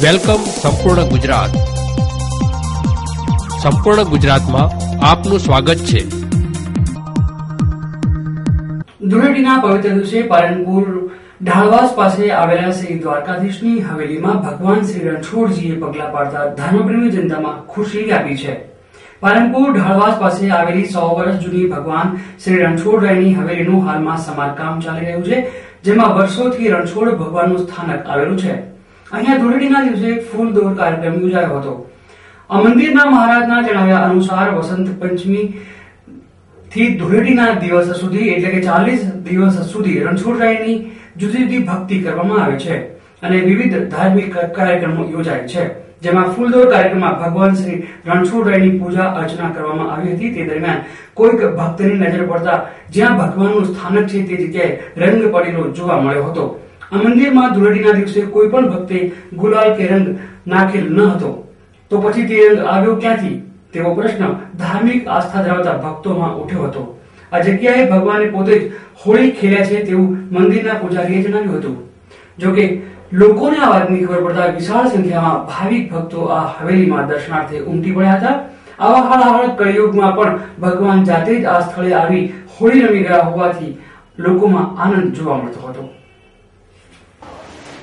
Welcome સંપૂર્ણ ગુજરાત. સંપૂર્ણ ગુજરાતમાં આપનું સ્વાગત છે. ધૂળેટીના પવિત્ર દિવસે પાલનપુર ઢાળવાસ પાસે આવેલા શ્રી દ્વારકાધીશની હવેલીમાં ભગવાન શ્રી રણછોડજીએ પગલા પાડતા ધર્મપ્રેમી જનતામાં ખુશી વ્યાપી છે. પાલનપુર ઢાળવાસ પાસે આવેલી 100 વર્ષ જૂની ભગવાન શ્રી રણછોડરાયની હવેલીનું હાલમાં સમારકામ ચાલી રહ્યું છે, જેમાં વર્ષોથી રણછોડ ભગવાનનું સ્થાનક આવેલું છે. અહીંયા ધૂળેટીના દિવસે ફૂલ દોર કાર્યક્રમ યોજાયો હતો. આ મંદિરના મહારાજના જણાવ્યા અનુસાર વસંત પંચમી થી ધૂળેટીના દિવસ સુધી એટલે કે 40 દિવસ સુધી રણછોડરાયની જુદી જુદી ભક્તિ કરવામાં આવે છે અને વિવિધ ધાર્મિક કાર્યક્રમો યોજાય છે, જેમાં ફૂલદોર કાર્યક્રમમાં ભગવાન શ્રી રણછોડરાયની પૂજા અર્ચના કરવામાં આવી હતી. તે દરમિયાન કોઈક ભક્તની નજર પડતા જ્યાં ભગવાનનું સ્થાનક છે તે જગ્યાએ રંગ પડેલો જોવા મળ્યો હતો. આ મંદિરમાં ધૂળેટીના દિવસે કોઈ પણ ભક્તે ગુલાલ કે રંગ નાખેલ ન હતો, તો પછી તે રંગ આવ્યો ક્યાંથી તેવો પ્રશ્ન ધાર્મિક આસ્થા ધરાવતા ભક્તોમાં ઉઠ્યો હતો. આ જગ્યાએ ભગવાને પોતે જ હોળી ખેલ્યા છે તેવું મંદિરના પૂજારીએ જણાવ્યું હતું. જોકે લોકોને આ વાતની ખબર પડતા વિશાળ સંખ્યામાં ભાવિક ભક્તો આ હવેલીમાં દર્શનાર્થે ઉમટી પડ્યા હતા. આવા હળહળ કળિયુગમાં પણ ભગવાન જાતે જ આ સ્થળે આવી હોળી રમી ગયા હોવાથી લોકોમાં આનંદ જોવા મળતો હતો.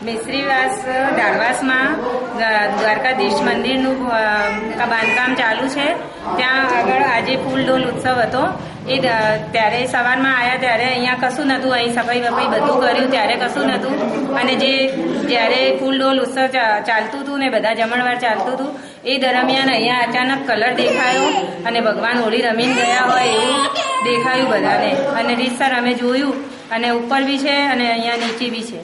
મિશ્રીવાસ ઢાળવાસમાં દ્વારકાધીશ મંદિરનું બાંધકામ ચાલુ છે. ત્યાં આગળ આજે ફૂલડોલ ઉત્સવ હતો. એ ત્યારે સવારમાં આવ્યા ત્યારે અહીંયા કશું નહોતું, અહીં સફાઈ વફાઈ બધું કર્યું ત્યારે કશું નહોતું. અને જ્યારે ફૂલડોલ ઉત્સવ ચાલતું હતું ને બધા જમણવાર ચાલતું હતું એ દરમિયાન અહીંયા અચાનક કલર દેખાયો અને ભગવાન હોળી રમીને ગયા હોય એવું દેખાયું બધાને. અને રીતસર અમે જોયું અને ઉપર બી છે અને અહીંયા નીચે બી છે.